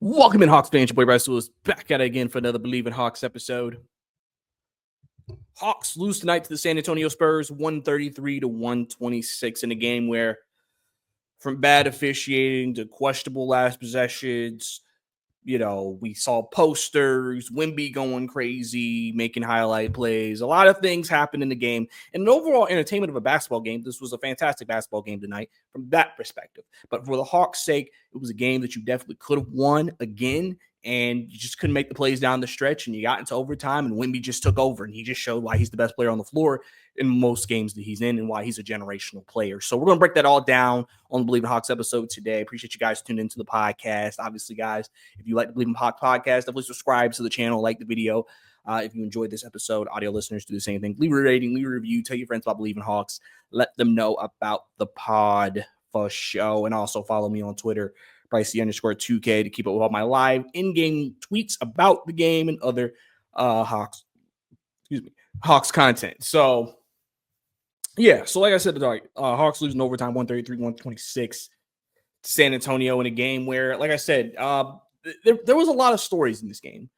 Welcome in, Hawks fans. Your boy Bryce Lewis back at it again for another Believe in Hawks episode. Hawks lose tonight to the San Antonio Spurs, 133-126 in a game where, from bad officiating to questionable last possessions, we saw posters, Wemby going crazy, making highlight plays. A lot of things happened in the game. And an overall entertainment of a basketball game, this was a fantastic basketball game tonight from that perspective. But for the Hawks' sake, it was a game that you definitely could have won again, and you just couldn't make the plays down the stretch, and you got into overtime, and Wemby just took over, and he just showed why he's the best player on the floor in most games that he's in and why he's a generational player. So we're going to break that all down on the Believe in Hawks episode today. Appreciate you guys tuning into the podcast. Obviously, guys, if you like the Believe in Hawks podcast, definitely subscribe to the channel, like the video. If you enjoyed this episode, audio listeners do the same thing. Leave a rating, leave a review, tell your friends about Believe in Hawks. Let them know about the pod for show. And also follow me on Twitter, Pricey_2K, to keep up with all my live in-game tweets about the game and other Hawks content. So, yeah. So, like I said, Hawks losing overtime 133-126 to San Antonio in a game where, like I said, there was a lot of stories in this game.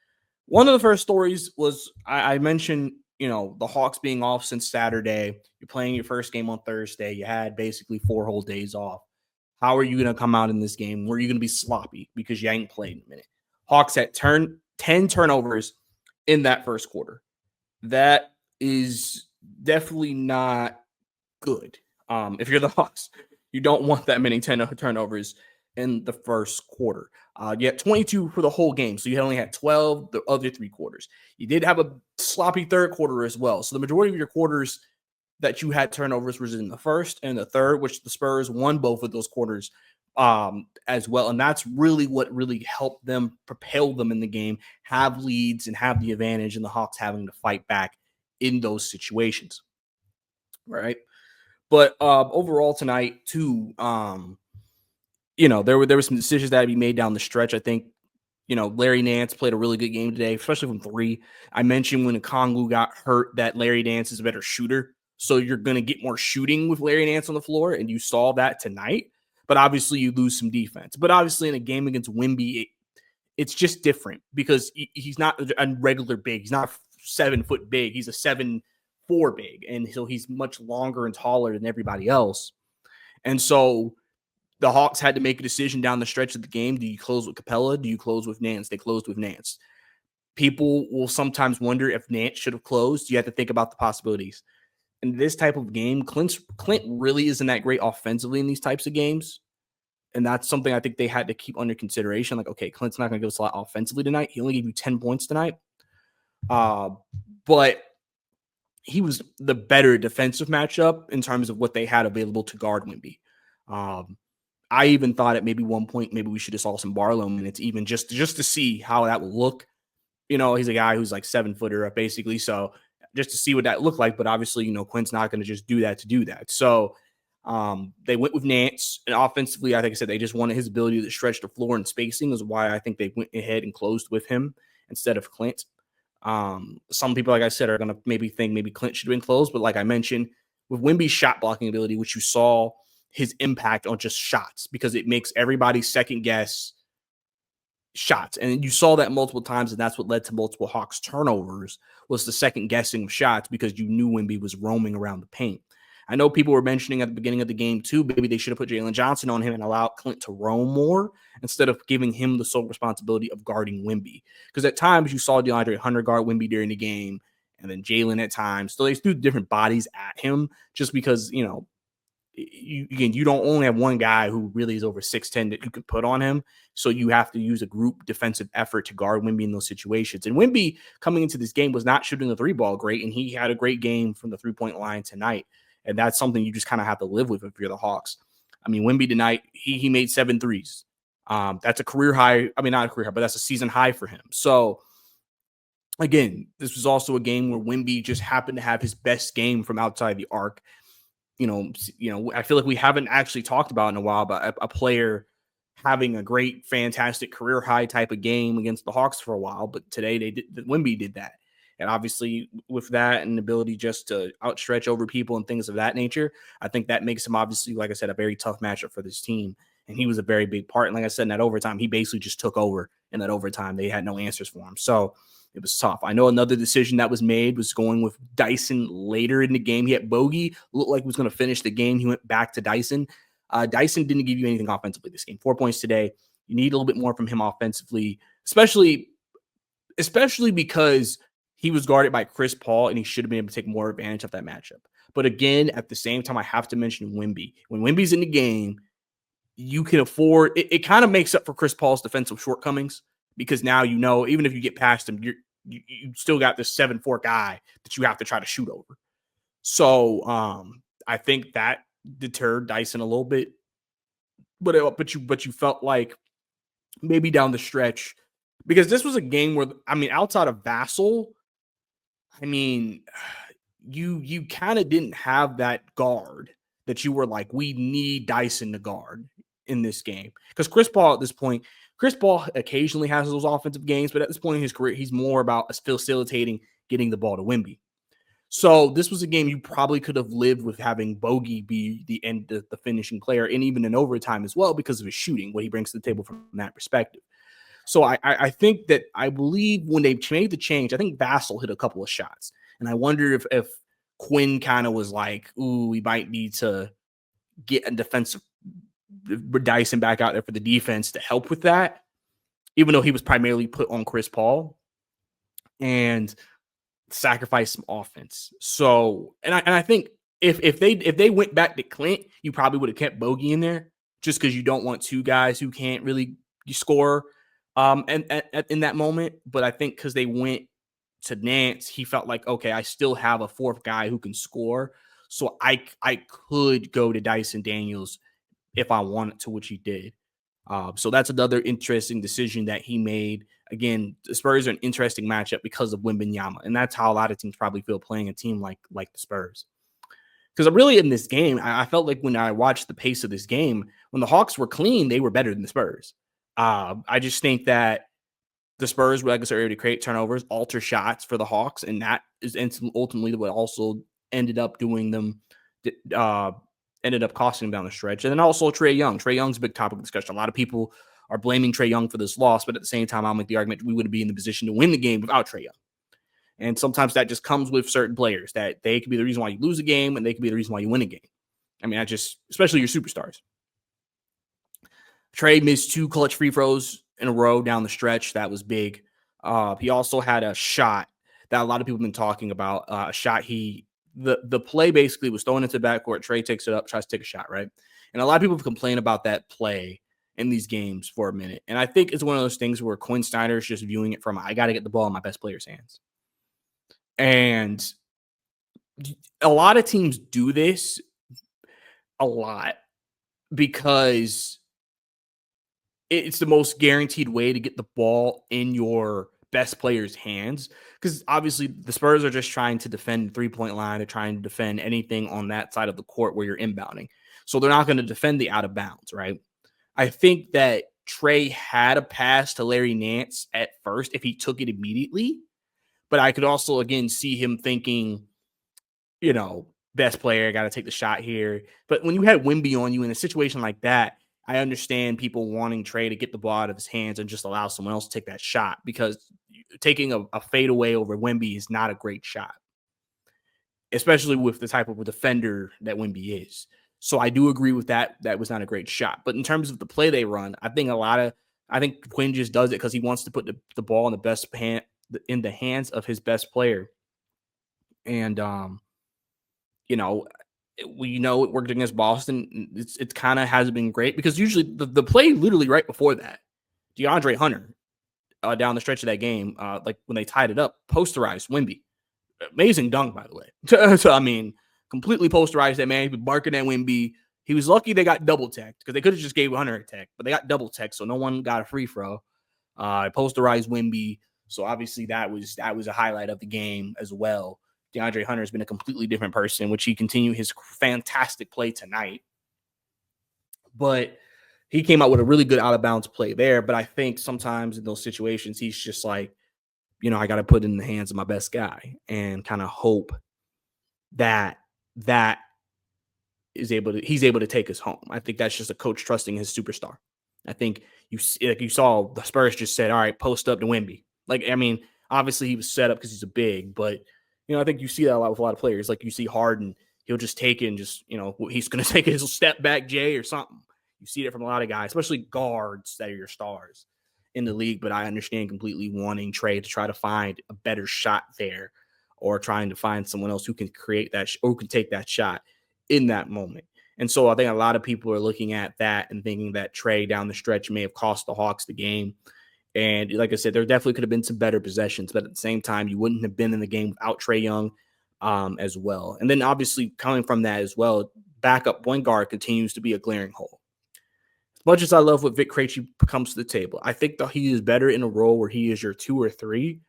One of the first stories was I mentioned, the Hawks being off since Saturday. You're playing your first game on Thursday. You had basically 4 whole days off. How are you going to come out in this game? Were you going to be sloppy because you ain't played in a minute? Hawks had 10 turnovers in that first quarter. That is definitely not good. If you're the Hawks, you don't want that many 10 turnovers in the first quarter. You had 22 for the whole game, so you only had 12 the other 3 quarters. You did have a sloppy third quarter as well. So the majority of your quarters that you had turnovers was in the first and the third, which the Spurs won both of those quarters as well. And that's really what really helped them propel them in the game, have leads and have the advantage, and the Hawks having to fight back in those situations. Right. But overall tonight, too, there were some decisions that had to be made down the stretch. I think, Larry Nance played a really good game today, especially from 3. I mentioned when Okongwu got hurt that Larry Nance is a better shooter. So you're going to get more shooting with Larry Nance on the floor, and you saw that tonight. But obviously, you lose some defense. But obviously, in a game against Wemby, it's just different because he's not a regular big. He's not 7 foot big. He's a 7'4" big, and so he's much longer and taller than everybody else. And so the Hawks had to make a decision down the stretch of the game. Do you close with Capella? Do you close with Nance? They closed with Nance. People will sometimes wonder if Nance should have closed. You have to think about the possibilities. In this type of game, Clint really isn't that great offensively in these types of games. And that's something I think they had to keep under consideration. Like, okay, Clint's not going to give us a lot offensively tonight. He only gave you 10 points tonight. But he was the better defensive matchup in terms of what they had available to guard Wemby. I even thought at maybe one point, maybe we should have saw some Barlow minutes, even just to see how that would look. He's a guy who's like 7-footer basically. So just to see what that looked like. But obviously, Quint's not going to just do that to do that. So they went with Nance. And offensively, I think I said they just wanted his ability to stretch the floor and spacing is why I think they went ahead and closed with him instead of Clint. Some people, like I said, are going to maybe think maybe Clint should have been closed. But like I mentioned, with Wemby's shot blocking ability, which you saw his impact on just shots, because it makes everybody second guess shots. And you saw that multiple times, and that's what led to multiple Hawks turnovers, was the second guessing of shots because you knew Wemby was roaming around the paint. I know people were mentioning at the beginning of the game, too, maybe they should have put Jalen Johnson on him and allowed Clint to roam more instead of giving him the sole responsibility of guarding Wemby. Because at times you saw DeAndre Hunter guard Wemby during the game, and then Jalen at times. So they threw different bodies at him just because, you don't only have one guy who really is over 6'10" that you could put on him. So you have to use a group defensive effort to guard Wemby in those situations. And Wemby coming into this game was not shooting the 3-ball great, and he had a great game from the 3-point line tonight. And that's something you just kind of have to live with if you're the Hawks. I mean, Wemby tonight, he made 7 threes. That's a career high. I mean, not a career high, but that's a season high for him. So, again, this was also a game where Wemby just happened to have his best game from outside the arc. I feel like we haven't actually talked about in a while about a player having a great, fantastic career high type of game against the Hawks for a while. But today Wemby did that. And obviously with that and the ability just to outstretch over people and things of that nature, I think that makes him obviously, like I said, a very tough matchup for this team. And he was a very big part. And like I said, in that overtime, he basically just took over in that overtime. They had no answers for him. So it was tough. I know another decision that was made was going with Dyson later in the game. He had Bogey, looked like he was going to finish the game. He went back to Dyson. Dyson didn't give you anything offensively this game. 4 points today. You need a little bit more from him offensively, especially because he was guarded by Chris Paul and he should have been able to take more advantage of that matchup. But again, at the same time, I have to mention Wemby. When Wemby's in the game, you can afford it kind of makes up for Chris Paul's defensive shortcomings because now even if you get past him, you still got this 7'4" guy that you have to try to shoot over. So I think that deterred Dyson a little bit. But you felt like maybe down the stretch, because this was a game where outside of Vassell, you kind of didn't have that guard that you were like, we need Dyson to guard in this game. Because Chris Paul occasionally has those offensive games, but at this point in his career, he's more about facilitating getting the ball to Wemby. So this was a game you probably could have lived with having Bogey be the finishing player, and even in overtime as well because of his shooting, what he brings to the table from that perspective. So I think that I believe when they made the change, I think Vassell hit a couple of shots. And I wonder if Quinn kind of was like, ooh, we might need to get a defensive Dyson back out there for the defense to help with that, even though he was primarily put on Chris Paul and sacrifice some offense. So, and I think if they went back to Clint, you probably would have kept Bogey in there just because you don't want two guys who can't really score and in that moment. But I think because they went to Nance, he felt like, okay, I still have a fourth guy who can score. So I could go to Dyson Daniels if I wanted to, which he did. So that's another interesting decision that he made. Again, the Spurs are an interesting matchup because of Wembanyama, and that's how a lot of teams probably feel playing a team like the Spurs. Because really in this game, I felt like when I watched the pace of this game, when the Hawks were clean, they were better than the Spurs. I just think that the Spurs were, like I said, able to create turnovers, alter shots for the Hawks, and that is ultimately what also ended up doing them, ended up costing them down the stretch. And then also Trey Young. Trey Young's a big topic of discussion. A lot of people are blaming Trey Young for this loss, but at the same time, I'll make the argument we wouldn't be in the position to win the game without Trey Young. And sometimes that just comes with certain players, that they could be the reason why you lose a game, and they could be the reason why you win a game. Especially your superstars. Trey missed 2 clutch free throws in a row down the stretch. That was big. He also had a shot that a lot of people have been talking about. A shot the play basically was thrown into the backcourt. Trey takes it up, tries to take a shot, right? And a lot of people have complained about that play in these games for a minute. And I think it's one of those things where Quinn Snyder is just viewing it from, I got to get the ball in my best player's hands. And a lot of teams do this a lot because it's the most guaranteed way to get the ball in your best player's hands. Because obviously the Spurs are just trying to defend the 3-point line. They're trying to defend anything on that side of the court where you're inbounding. So they're not going to defend the out of bounds, right? I think that Trey had a pass to Larry Nance at first if he took it immediately. But I could also, again, see him thinking, best player, got to take the shot here. But when you had Wemby on you in a situation like that, I understand people wanting Trey to get the ball out of his hands and just allow someone else to take that shot, because taking a fadeaway over Wemby is not a great shot, especially with the type of defender that Wemby is. So I do agree with that. That was not a great shot. But in terms of the play they run, I think Quinn just does it because he wants to put the ball in the hands of his best player. And, we know it worked against Boston. It kind of hasn't been great because usually the play literally right before that, DeAndre Hunter down the stretch of that game, like when they tied it up, posterized Wemby. Amazing dunk, by the way. So, completely posterized that man. He was barking at Wemby. He was lucky they got double teched because they could have just gave Hunter a tech, but they got double teched, so no one got a free throw. Posterized Wemby. So obviously that was a highlight of the game as well. DeAndre Hunter has been a completely different person, which he continued his fantastic play tonight. But he came out with a really good out-of-bounds play there. But I think sometimes in those situations, he's just like, I got to put it in the hands of my best guy and kind of hope that he's able to take us home. I think that's just a coach trusting his superstar. I think you saw the Spurs just said, all right, post up to Wemby. Like, I mean, obviously he was set up because he's a big, but I think you see that a lot with a lot of players. Like you see Harden, he'll just take it and just, he's going to take his step back Jay or something. You see it from a lot of guys, especially guards that are your stars in the league. But I understand completely wanting Trey to try to find a better shot there, or trying to find someone else who can create that or can take that shot in that moment. And so I think a lot of people are looking at that and thinking that Trey down the stretch may have cost the Hawks the game. And like I said, there definitely could have been some better possessions, but at the same time, you wouldn't have been in the game without Trey Young as well. And then obviously coming from that as well, backup point guard continues to be a glaring hole. As much as I love what Vic Krejci comes to the table, I think that he is better in a role where he is your 2 or 3,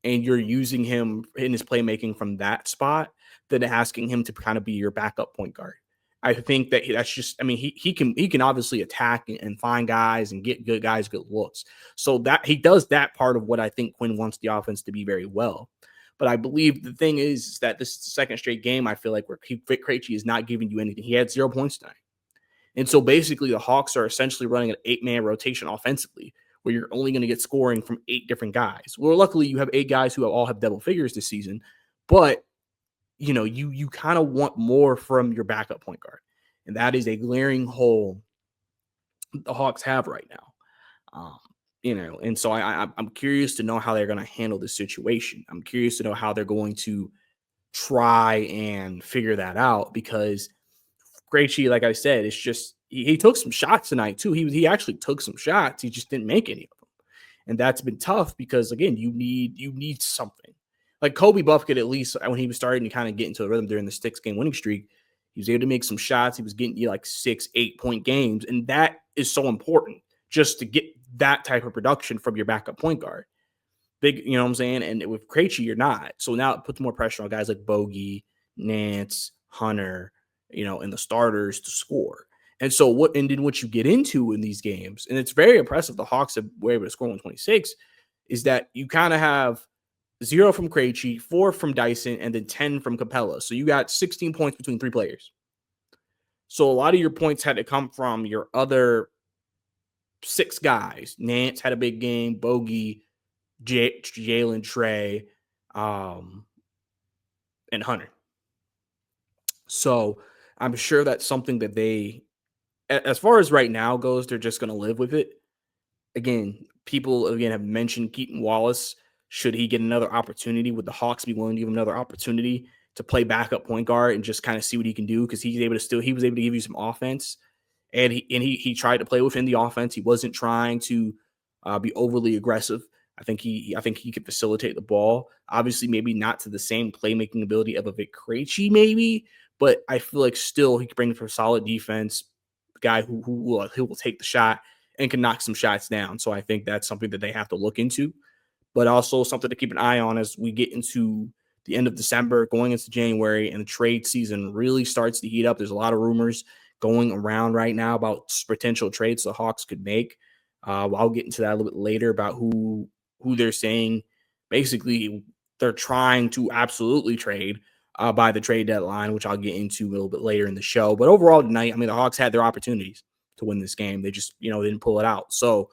and you're using him in his playmaking from that spot than asking him to kind of be your backup point guard. I think that that's just, I mean, he can obviously attack and find guys and get good guys, good looks. So that he does that part of what I think Quinn wants the offense to be very well. But I believe the thing is that this is the second straight game, I feel like, where Vic Krejci is not giving you anything. He had 0 points tonight. And so basically the Hawks are essentially running an 8-man rotation offensively, where you're only going to get scoring from 8 different guys. Well, luckily you have 8 guys who all have double figures this season, but you kind of want more from your backup point guard. And that is a glaring hole the Hawks have right now. And so I'm curious to know how they're going to handle this situation. I'm curious to know how they're going to try and figure that out, because Krejci, like I said, it's just he took some shots tonight too. He actually took some shots. He just didn't make any of them, and that's been tough because again, you need something. Like Kobe Buffett, at least when he was starting to kind of get into a rhythm during the 6-game winning streak, he was able to make some shots. He was getting like 6-8 point games, and that is so important just to get that type of production from your backup point guard. Big, you know what I'm saying? And with Krejci, you're not. So now it puts more pressure on guys like Bogey, Nance, Hunter, and the starters to score. And so what you get into in these games, and it's very impressive, the Hawks were able to score 126, is that you kind of have 0 from Krejci, 4 from Dyson, and then 10 from Capella. So you got 16 points between 3 players. So a lot of your points had to come from your other 6 guys. Nance had a big game, Bogey, Jalen, Trey, and Hunter. So I'm sure that's something that they, as far as right now goes, they're just going to live with it. Again, people have mentioned Keaton Wallace. Should he get another opportunity? Would the Hawks be willing to give him another opportunity to play backup point guard and just kind of see what he can do? Because he was able to give you some offense, and he tried to play within the offense. He wasn't trying to be overly aggressive. I think he could facilitate the ball. Obviously, maybe not to the same playmaking ability of a Vic Krejci, maybe, but I feel like still he could bring for solid defense. A guy who will take the shot and can knock some shots down. So I think that's something that they have to look into, but also something to keep an eye on as we get into the end of December, going into January, and the trade season really starts to heat up. There's a lot of rumors going around right now about potential trades the Hawks could make. I'll get into that a little bit later about who they're saying basically they're trying to absolutely trade by the trade deadline, which I'll get into a little bit later in the show. But overall tonight, I mean, the Hawks had their opportunities to win this game. They just, didn't pull it out. So,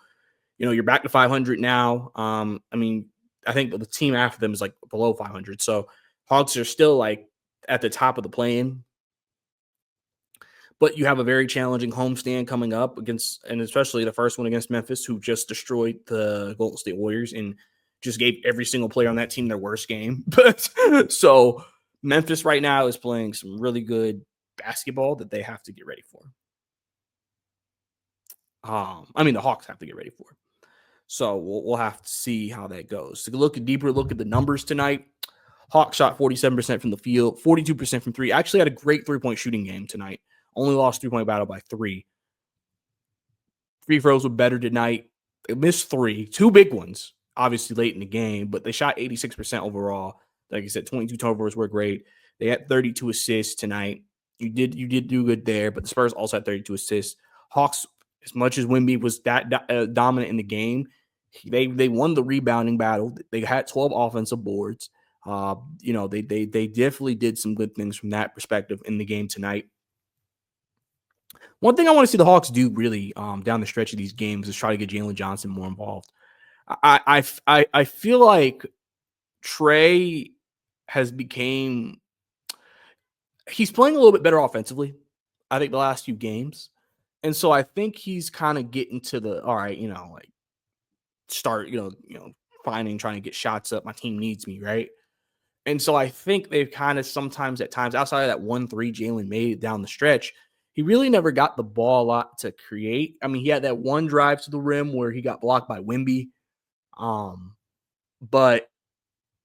you're back to 500 now. I mean, I think the team after them is like below 500. So Hawks are still like at the top of the play-in. But you have a very challenging homestand coming up against, and especially the first one against Memphis, who just destroyed the Golden State Warriors and just gave every single player on that team their worst game. But so Memphis right now is playing some really good basketball that they have to get ready for. The Hawks have to get ready for. So we'll have to see how that goes. To look a deeper look at the numbers tonight, Hawks shot 47% from the field, 42% from 3. Actually had a great 3-point shooting game tonight. Only lost 3-point battle by 3. Free throws were better tonight. They missed 2 big ones, obviously late in the game, but they shot 86% overall. Like I said, 22 turnovers were great. They had 32 assists tonight. You did do good there, but the Spurs also had 32 assists. Hawks, as much as Wemby was that dominant in the game, they won the rebounding battle. They had 12 offensive boards. They definitely did some good things from that perspective in the game tonight. One thing I want to see the Hawks do really down the stretch of these games is try to get Jalen Johnson more involved. I feel like Trey has became he's playing a little bit better offensively, I think, the last few games. And so I think he's kind of getting to the all right, like start, finding trying to get shots up. My team needs me, right? And so I think they've kind of sometimes at times outside of that 1-3 Jalen made down the stretch, he really never got the ball a lot to create. I mean, he had that one drive to the rim where he got blocked by Wimby. But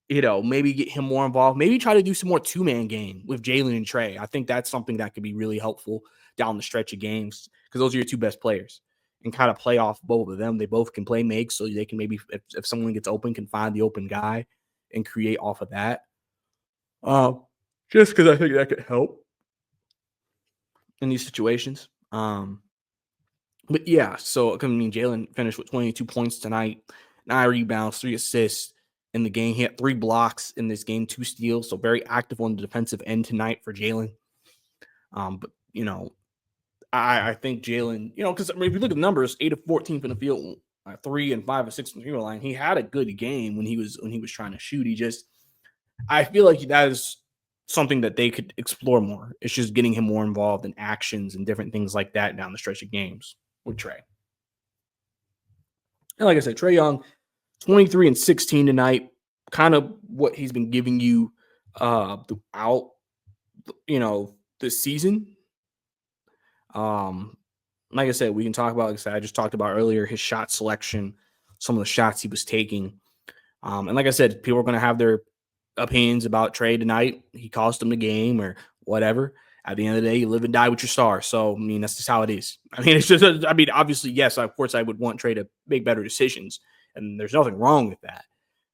maybe get him more involved. Maybe try to do some more two-man game with Jalen and Trey. I think that's something that could be really helpful down the stretch of games because those are your two best players and kind of play off both of them. They both can play make, so they can maybe, if someone gets open, can find the open guy and create off of that. Just because I think that could help in these situations. But yeah, so I mean, Jalen finished with 22 points tonight, 9 rebounds, 3 assists in the game. He had 3 blocks in this game, 2 steals, so very active on the defensive end tonight for Jalen. But I think Jalen, because if you look at the numbers, 8 of 14 from the field, 3 and 5 of 6 from the field line. He had a good game when he was trying to shoot. I feel like that is something that they could explore more. It's just getting him more involved in actions and different things like that down the stretch of games with Trey. And like I said, Trey Young, 23 and 16 tonight, kind of what he's been giving you throughout, this season. Like I said, we can talk about, like I just talked about earlier, his shot selection, some of the shots he was taking. And like I said, people are going to have their opinions about Trey tonight. He cost them the game or whatever. At the end of the day, you live and die with your star. So, I mean, that's just how it is. I mean, it's just, obviously, yes, of course, I would want Trey to make better decisions. And there's nothing wrong with that.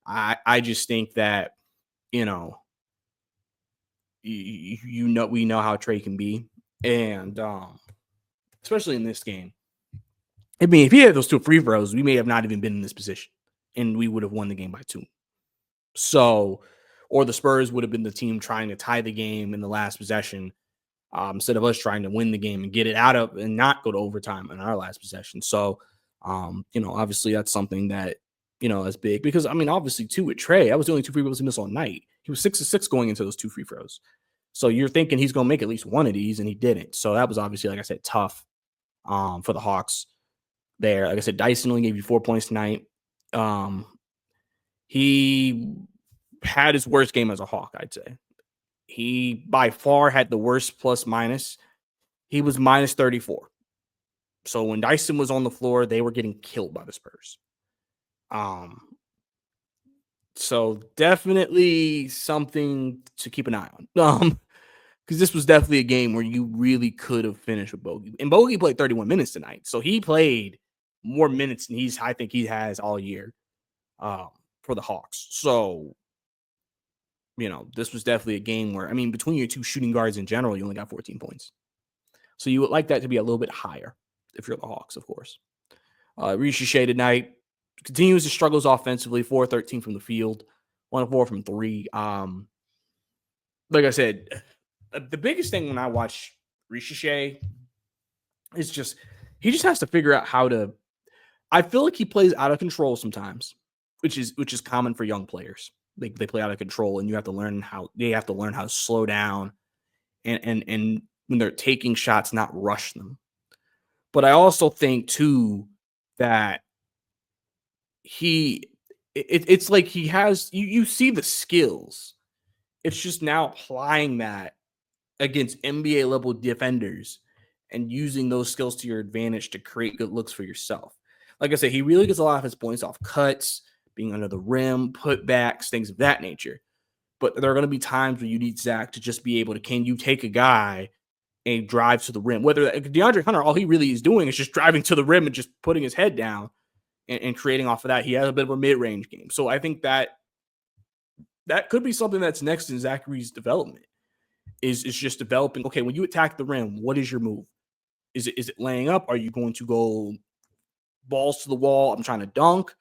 I just think that, we know how Trey can be. And especially in this game. I mean, if he had those 2 free throws, we may have not even been in this position. And we would have won the game by 2. So, or the Spurs would have been the team trying to tie the game in the last possession instead of us trying to win the game and get it out of and not go to overtime in our last possession. So, obviously that's something that, is big because, obviously too with Trey, that was the only 2 free throws he missed all night. He was 6 of 6 going into those 2 free throws. So you're thinking he's going to make at least one of these and he didn't. So that was obviously, like I said, tough for the Hawks there. Like I said, Dyson only gave you 4 points tonight. He had his worst game as a Hawk, I'd say. He by far had the worst plus minus. He was minus 34. So when Dyson was on the floor, they were getting killed by the Spurs. So definitely something to keep an eye on. Because this was definitely a game where you really could have finished with Bogey. And Bogey played 31 minutes tonight. So he played more minutes than I think he has all year for the Hawks. So, this was definitely a game where, between your 2 shooting guards in general, you only got 14 points. So you would like that to be a little bit higher if you're the Hawks, of course. Rishi tonight continues to struggles offensively, 4-13 from the field, 1-4 from 3. Like I said, the biggest thing when I watch Rishi is just he just has to figure out how to. I feel like he plays out of control sometimes, which is common for young players. They play out of control, and they have to learn how to slow down, and when they're taking shots, not rush them. But I also think too that it's like he has you see the skills. It's just now applying that against NBA level defenders and using those skills to your advantage to create good looks for yourself. Like I said, he really gets a lot of his points off cuts, being under the rim, putbacks, things of that nature. But there are going to be times where you need Zach to just be able to, can you take a guy and drive to the rim? Whether DeAndre Hunter, all he really is doing is just driving to the rim and just putting his head down and creating off of that. He has a bit of a mid-range game. So I think that could be something that's next in Zachary's development. Is just developing. Okay, when you attack the rim, what is your move? Is it laying up? Are you going to go balls to the wall? I'm trying to dunk.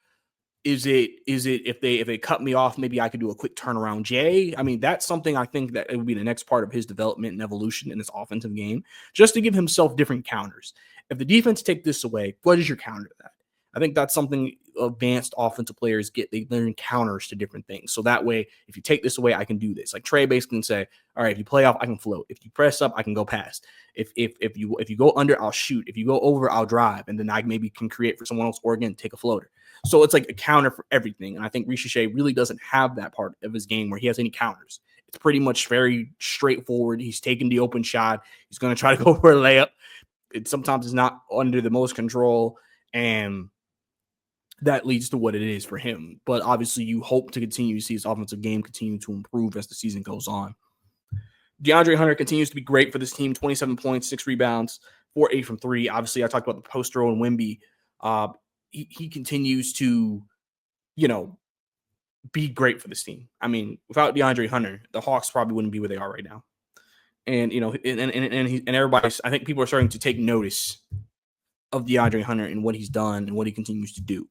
Is it if they cut me off, maybe I could do a quick turnaround J? I mean, that's something I think that it would be the next part of his development and evolution in his offensive game, just to give himself different counters. If the defense take this away, what is your counter to that? I think that's something advanced offensive players get. They learn counters to different things. So that way, if you take this away, I can do this. Like Trey basically can say, all right, if you play off, I can float. If you press up, I can go past. If you go under, I'll shoot. If you go over, I'll drive. And then I maybe can create for someone else or again, take a floater. So it's like a counter for everything. And I think Richeche really doesn't have that part of his game where he has any counters. It's pretty much very straightforward. He's taking the open shot. He's going to try to go for a layup. It sometimes is not under the most control. And that leads to what it is for him. But obviously, you hope to continue to see his offensive game continue to improve as the season goes on. DeAndre Hunter continues to be great for this team. 27 points, 6 rebounds, 4-8 from 3. Obviously, I talked about the post row and Wemby. He continues to, be great for this team. I mean, without DeAndre Hunter, the Hawks probably wouldn't be where they are right now. And and everybody, I think people are starting to take notice of DeAndre Hunter and what he's done and what he continues to do.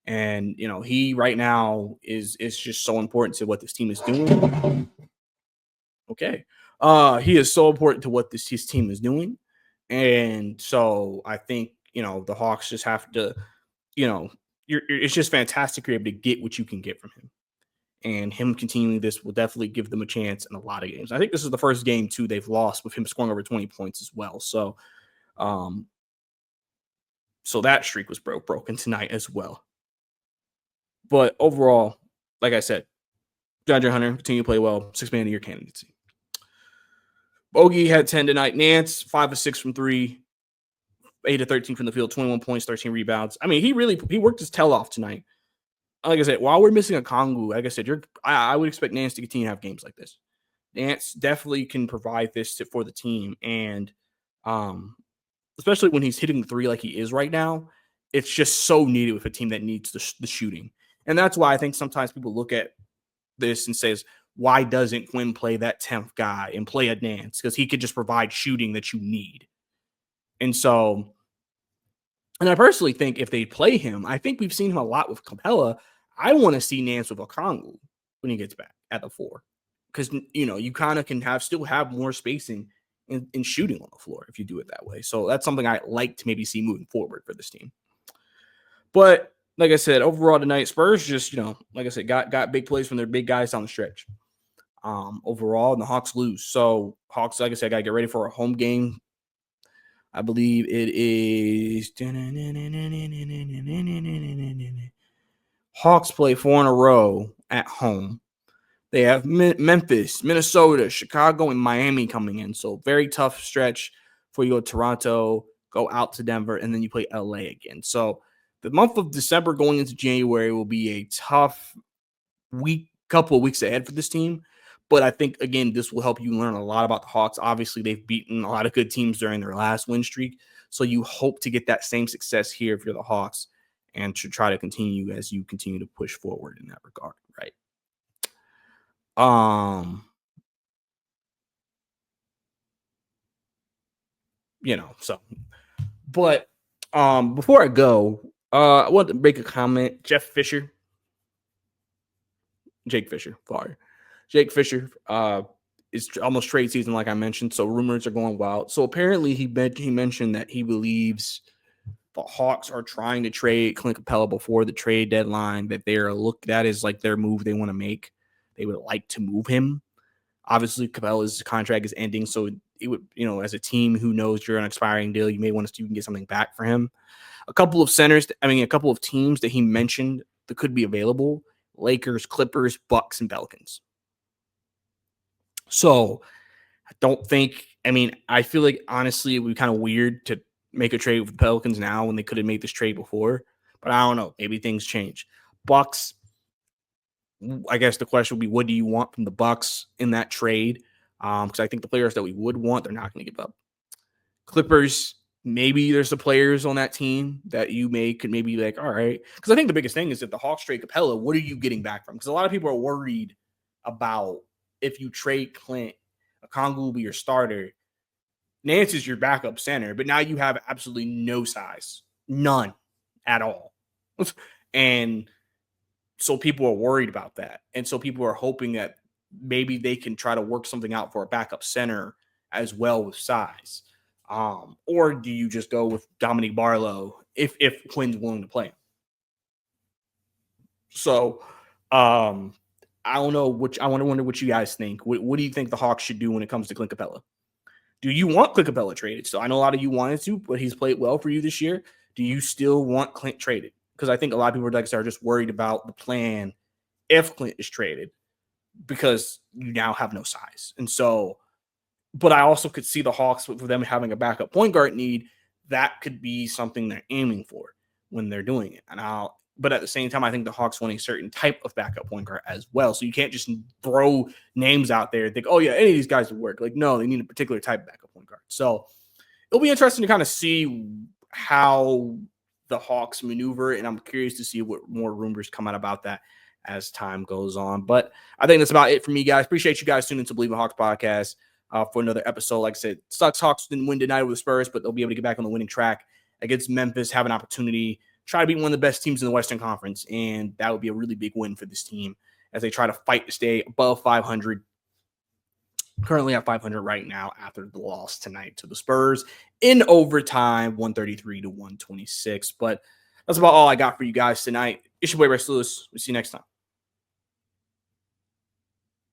And he right now is just so important to what this team is doing. Okay, he is so important to what his team is doing, and so I think the Hawks just have to, it's just fantastic you're able to get what you can get from him, and him continuing this will definitely give them a chance in a lot of games. I think this is the first game too they've lost with him scoring over 20 points as well. So, so that streak was broken tonight as well. But overall, like I said, DeAndre Hunter continue to play well. 6-man of the year candidacy. Bogey had 10 tonight. Nance 5 of 6 from 3, 8 of 13 from the field, 21 points, 13 rebounds. I mean, he worked his tail off tonight. Like I said, while we're missing a Kongu, like I said, I would expect Nance to continue to have games like this. Nance definitely can provide this for the team, and especially when he's hitting the 3 like he is right now, it's just so needed with a team that needs the shooting. And that's why I think sometimes people look at this and says, why doesn't Quinn play that 10th guy and play a Nance? Because he could just provide shooting that you need. And so, and I personally think if they play him, I think we've seen him a lot with Capella. I want to see Nance with Okongwu when he gets back at the 4. Because, you kind of can still have more spacing in shooting on the floor if you do it that way. So that's something I like to maybe see moving forward for this team. But like I said, overall tonight, Spurs just, like I said, got big plays from their big guys down the stretch. Overall, and the Hawks lose. So Hawks, like I said, got to get ready for a home game. I believe it is Hawks play 4 in a row at home. They have Memphis, Minnesota, Chicago, and Miami coming in. So very tough stretch before you go to Toronto, go out to Denver, and then you play LA again. So the month of December going into January will be a tough couple of weeks ahead for this team. But I think, again, this will help you learn a lot about the Hawks. Obviously, they've beaten a lot of good teams during their last win streak. So you hope to get that same success here if you're the Hawks and to try to continue as you continue to push forward in that regard, right? So, but before I go, I want to make a comment. Jake Fisher, it's almost trade season, like I mentioned. So rumors are going wild. So apparently he mentioned that he believes the Hawks are trying to trade Clint Capella before the trade deadline, that is like their move they want to make. They would like to move him. Obviously, Capella's contract is ending, so it would, as a team who knows you're an expiring deal, you may want to see if you can get something back for him. A couple of teams that he mentioned that could be available: Lakers, Clippers, Bucks, and Pelicans. So I don't think, I feel like honestly it would be kind of weird to make a trade with the Pelicans now when they could have made this trade before, but I don't know. Maybe things change. Bucks, I guess the question would be, what do you want from the Bucks in that trade? Because I think the players that we would want, they're not going to give up. Clippers, maybe there's the players on that team that you could maybe be like, all right. Because I think the biggest thing is if the Hawks trade Capella, what are you getting back from? Because a lot of people are worried about if you trade Clint, Okongwu will be your starter. Nance is your backup center, but now you have absolutely no size. None at all. And So people are worried about that. And so people are hoping that maybe they can try to work something out for a backup center as well with size. Or do you just go with Dominique Barlow if Quinn's willing to play? So I don't know which I want to wonder what you guys think. What do you think the Hawks should do when it comes to Clint Capella? Do you want Clint Capella traded? So I know a lot of you wanted to, but he's played well for you this year. Do you still want Clint traded? Because I think a lot of people are just worried about the plan if Clint is traded because you now have no size. And so, but I also could see the Hawks for them having a backup point guard need. That could be something they're aiming for when they're doing it. But at the same time, I think the Hawks want a certain type of backup point guard as well. So you can't just throw names out there and think, oh yeah, any of these guys would work. Like, no, they need a particular type of backup point guard. So it'll be interesting to kind of see how the Hawks maneuver, and I'm curious to see what more rumors come out about that as time goes on. But I think that's about it for me, guys. Appreciate you guys tuning into Believe in Hawks podcast for another episode. Like I said, sucks Hawks didn't win tonight with the Spurs, but they'll be able to get back on the winning track against Memphis, have an opportunity, try to be one of the best teams in the Western Conference, and that would be a really big win for this team as they try to fight to stay above 500. Currently at 500 right now after the loss tonight to the Spurs in overtime, 133 to 126. But that's about all I got for you guys tonight. It's your boy, Rex Lewis. We'll see you next time.